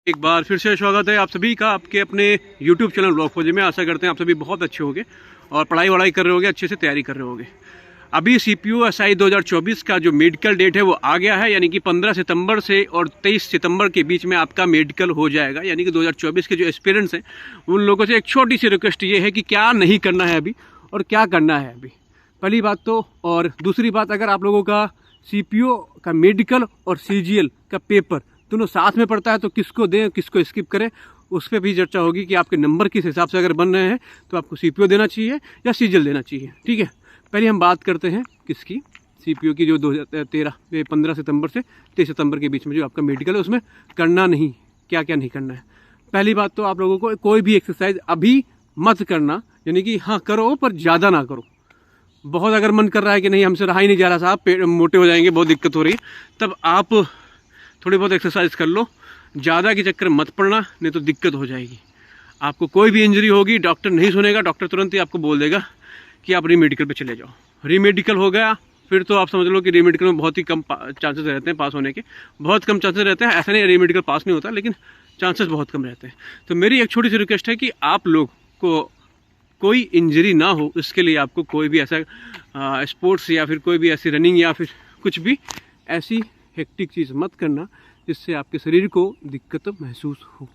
एक बार फिर से स्वागत है आप सभी का आपके अपने YouTube चैनल ब्लॉग खोजे में। आशा करते हैं आप सभी बहुत अच्छे होंगे और पढ़ाई वढ़ाई कर रहे होंगे, अच्छे से तैयारी कर रहे होंगे। अभी CPU SI 2024 का जो मेडिकल डेट है वो आ गया है, यानी कि 15 सितंबर से और 23 सितंबर के बीच में आपका मेडिकल हो जाएगा। यानी कि 2024 के जो एस्पिरेंट्स हैं उन लोगों से एक छोटी सी रिक्वेस्ट ये है कि क्या नहीं करना है अभी और क्या करना है अभी, पहली बात तो। और दूसरी बात, अगर आप लोगों का CPU का मेडिकल और CGL का पेपर दोनों साथ में पड़ता है तो किसको दें, किसको स्किप करें, उस पर भी चर्चा होगी कि आपके नंबर किस हिसाब से अगर बन रहे हैं तो आपको CPU देना चाहिए या CGL देना चाहिए। ठीक है, पहले हम बात करते हैं किसकी, CPU की जो 15 सितंबर से 23 सितंबर के बीच में जो आपका मेडिकल है उसमें करना नहीं, क्या क्या नहीं करना है। पहली बात तो आप लोगों को कोई भी एक्सरसाइज अभी मत करना, यानी कि हाँ करो पर ज़्यादा ना करो। बहुत अगर मन कर रहा है कि नहीं हमसे रहा ही नहीं जा रहा साहब, पेट मोटे हो जाएंगे, बहुत दिक्कत हो रही है, तब आप थोड़ी बहुत एक्सरसाइज कर लो। ज़्यादा के चक्कर मत पड़ना, नहीं तो दिक्कत हो जाएगी। आपको कोई भी इंजरी होगी डॉक्टर नहीं सुनेगा, डॉक्टर तुरंत ही आपको बोल देगा कि आप रीमेडिकल पे चले जाओ। रीमेडिकल हो गया फिर तो आप समझ लो कि रीमेडिकल में बहुत ही कम चांसेस रहते हैं पास होने के, बहुत कम चांसेस रहते हैं। ऐसा नहीं रीमेडिकल पास नहीं होता, लेकिन चांसेस बहुत कम रहते हैं। तो मेरी एक छोटी सी रिक्वेस्ट है कि आप लोग को कोई इंजरी ना हो, इसके लिए आपको कोई भी ऐसा स्पोर्ट्स या फिर कोई भी ऐसी रनिंग या फिर कुछ भी ऐसी हेक्टिक चीज़ मत करना जिससे आपके शरीर को दिक्कत महसूस हो।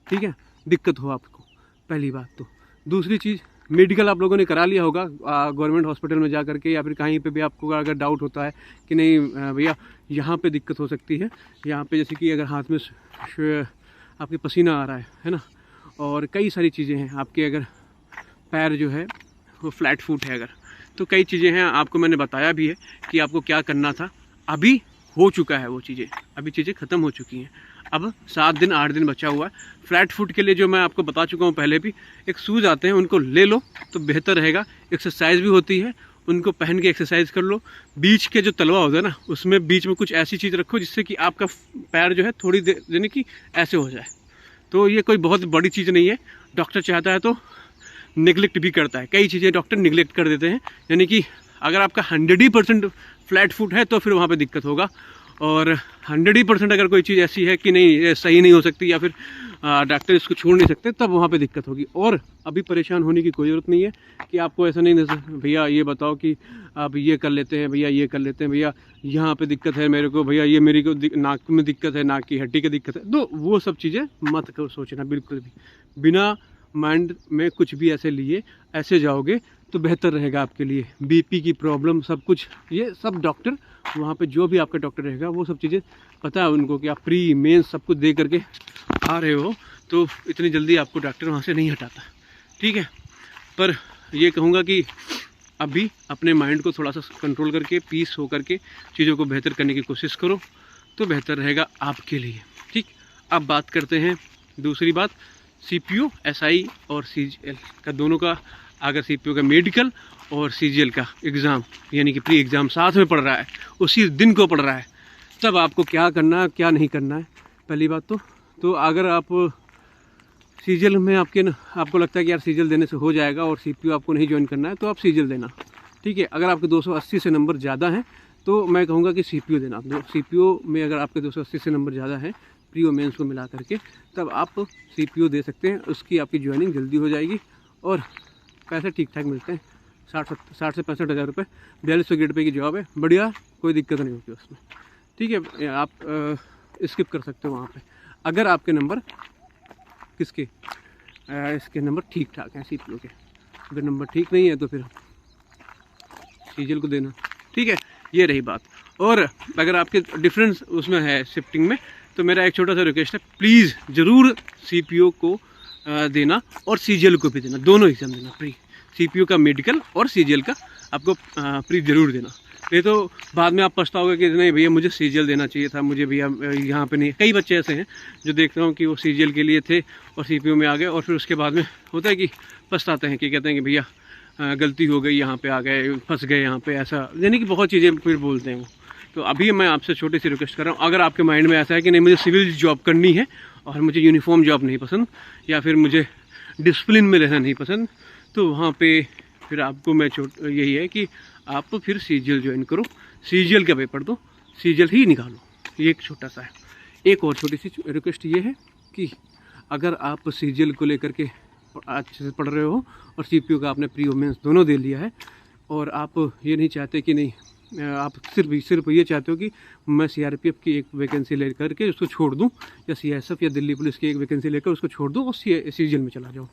ठीक है, दिक्कत हो आपको, पहली बात तो। दूसरी चीज़, मेडिकल आप लोगों ने करा लिया होगा गवर्नमेंट हॉस्पिटल में जा करके, या फिर कहीं पे भी आपको अगर डाउट होता है कि नहीं भैया यहाँ पे दिक्कत हो सकती है, यहाँ पे जैसे कि अगर हाथ में आपके पसीना आ रहा है ना, और कई सारी चीज़ें हैं आपके, अगर पैर जो है वो फ्लैट फुट है अगर, तो कई चीज़ें हैं, आपको मैंने बताया भी है कि आपको क्या करना था। अभी हो चुका है वो चीज़ें, अभी चीज़ें ख़त्म हो चुकी हैं। अब 7 दिन 8 दिन बचा हुआ है। फ्लैट फुट के लिए जो मैं आपको बता चुका हूँ पहले भी, एक शूज़ आते हैं उनको ले लो तो बेहतर रहेगा। एक्सरसाइज भी होती है, उनको पहन के एक्सरसाइज कर लो। बीच के जो तलवा होता है ना, उसमें बीच में कुछ ऐसी चीज़ रखो जिससे कि आपका पैर जो है थोड़ी देर यानी कि ऐसे हो जाए। तो ये कोई बहुत बड़ी चीज़ नहीं है, डॉक्टर चाहता है तो निगलेक्ट भी करता है, कई चीज़ें डॉक्टर निगलेक्ट कर देते हैं। यानी कि अगर आपका 100% फ्लैट फुट है तो फिर वहाँ पे दिक्कत होगा, और 100% अगर कोई चीज़ ऐसी है कि नहीं ये सही नहीं हो सकती या फिर डॉक्टर इसको छोड़ नहीं सकते, तब वहाँ पे दिक्कत होगी। और अभी परेशान होने की कोई ज़रूरत नहीं है कि आपको ऐसा नहीं भैया ये बताओ कि आप ये कर लेते हैं, भैया ये कर लेते हैं, भैया यहाँ पे दिक्कत है मेरे को, भैया ये मेरी को नाक में दिक्कत है, नाक की हड्डी की दिक्कत है। तो वो सब चीज़ें मत करो सोचना, बिल्कुल भी बिना माइंड में कुछ भी ऐसे लिए ऐसे जाओगे तो बेहतर रहेगा आपके लिए। BP की प्रॉब्लम सब कुछ, ये सब डॉक्टर वहाँ पे जो भी आपका डॉक्टर रहेगा वो सब चीज़ें पता है उनको कि आप प्री मेंस सब कुछ दे करके आ रहे हो, तो इतनी जल्दी आपको डॉक्टर वहाँ से नहीं हटाता। ठीक है, पर ये कहूँगा कि अभी अपने माइंड को थोड़ा सा कंट्रोल करके पीस हो करके चीज़ों को बेहतर करने की कोशिश करो तो बेहतर रहेगा आपके लिए। ठीक, अब बात करते हैं दूसरी बात, CPU SI और CGL का दोनों का, अगर CPU का मेडिकल और CGL का एग्ज़ाम यानी कि प्री एग्ज़ाम साथ में पड़ रहा है, उसी दिन को पड़ रहा है, तब आपको क्या करना है क्या नहीं करना है। पहली बात तो अगर आप CGL में आपको लगता है कि यार CGL देने से हो जाएगा और CPU आपको नहीं ज्वाइन करना है तो आप CGL देना। ठीक है, अगर आपके 280 से नंबर ज़्यादा हैं तो मैं कहूँगा कि CPU देना। CPU में अगर आपके 280 से नंबर ज़्यादा है प्री और मेंस को मिला करके, तब आप CPU दे सकते हैं, उसकी आपकी ज्वाइनिंग जल्दी हो जाएगी और पैसे ठीक ठाक मिलते हैं, 60 से 65 हज़ार रुपये। 4200 गेट पे की जॉब है, बढ़िया, कोई दिक्कत नहीं होती उसमें। ठीक है, आप स्किप कर सकते हो वहाँ पे अगर आपके नंबर किसके इसके नंबर ठीक ठाक हैं CPU के। अगर नंबर ठीक नहीं है तो फिर CGL को देना। ठीक है, ये रही बात। और अगर आपके डिफरेंस उसमें है शिफ्टिंग में, तो मेरा एक छोटा सा रिक्वेस्ट है, प्लीज़ ज़रूर CPU को देना और CGL को भी देना, दोनों एग्ज़ाम देना प्री। CPU का मेडिकल और CGL का आपको प्री ज़रूर देना, नहीं तो बाद में आप पछताओगे कि नहीं भैया मुझे CGL देना चाहिए था, मुझे भैया यहाँ पे नहीं। कई बच्चे ऐसे हैं जो देखता हूँ कि वो CGL के लिए थे और CPU में आ गए, और फिर उसके बाद में होता है कि पछताते हैं कि कहते हैं कि भैया गलती हो गई, यहाँ पे आ गए, फंस गए यहाँ पे, ऐसा यानी कि बहुत चीज़ें फिर बोलते हैं वो। तो अभी मैं आपसे छोटी सी रिक्वेस्ट कर रहा हूँ, अगर आपके माइंड में ऐसा है कि नहीं मुझे सिविल जॉब करनी है और मुझे यूनिफॉर्म जॉब नहीं पसंद, या फिर मुझे डिसिप्लिन में रहना नहीं पसंद, तो वहाँ पे फिर आपको मैं यही है कि आप फिर CGL ज्वाइन करो, CGL का पेपर दो, CGL ही निकालो। ये एक छोटा सा है। एक और छोटी सी रिक्वेस्ट ये है कि अगर आप सीजीएल को लेकर के अच्छे से पढ़ रहे हो और सीपीयू का आपने प्री और मेंस दोनों दे लिया है और आप ये नहीं चाहते कि नहीं, आप सिर्फ ये चाहते हो कि मैं सीआरपीएफ की एक वैकेंसी लेकर के उसको छोड़ दूं या सीएसएफ या दिल्ली पुलिस की एक वैकेंसी लेकर उसको छोड़ दूं और सीजीएल में चला जाऊं,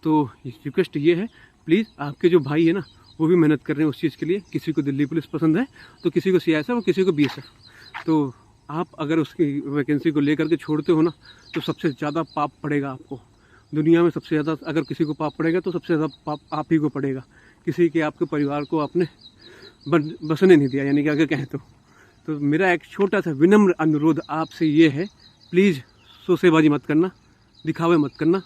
तो रिक्वेस्ट ये है प्लीज़, आपके जो भाई है ना वो भी मेहनत कर रहे हैं उस चीज़ के लिए। किसी को दिल्ली पुलिस पसंद है तो किसी को सीएसएफ और किसी को बीएसएफ, तो आप अगर उसकी वैकेंसी को लेकर के छोड़ते हो ना तो सबसे ज़्यादा पाप पड़ेगा आपको दुनिया में। सबसे ज़्यादा अगर किसी को पाप पड़ेगा तो सबसे ज़्यादा पाप आप ही को पड़ेगा। किसी के आपके परिवार को आपने बसने नहीं दिया, यानी कि अगर कहें तो मेरा एक छोटा सा विनम्र अनुरोध आपसे ये है, प्लीज़ सोसेबाजी मत करना, दिखावे मत करना,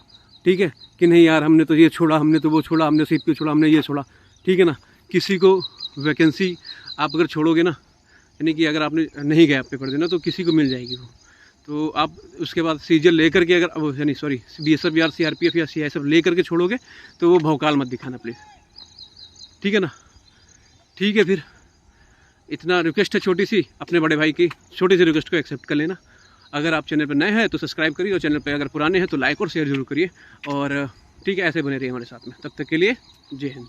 ठीक है कि नहीं यार हमने तो ये छोड़ा, हमने तो वो छोड़ा, हमने सीपीयू छोड़ा, हमने ये छोड़ा, ठीक है ना। किसी को वैकेंसी आप अगर छोड़ोगे ना, यानी कि अगर आपने नहीं गया पेपर देना तो किसी को मिल जाएगी वो, तो आप उसके बाद सीजीएल लेकर के अगर यानी बीएसएफ या सीआरपीएफ या सीआईएसएफ लेकर के छोड़ोगे तो वो भौकाल मत दिखाना प्लीज़, ठीक है ना। ठीक है, फिर इतना रिक्वेस्ट है छोटी सी, अपने बड़े भाई की छोटी सी रिक्वेस्ट को एक्सेप्ट कर लेना। अगर आप चैनल पर नए हैं तो सब्सक्राइब करिए और चैनल पर अगर पुराने हैं तो लाइक और शेयर जरूर करिए, और ठीक है ऐसे बने रहिए हमारे साथ में। तब तक के लिए जय हिंद।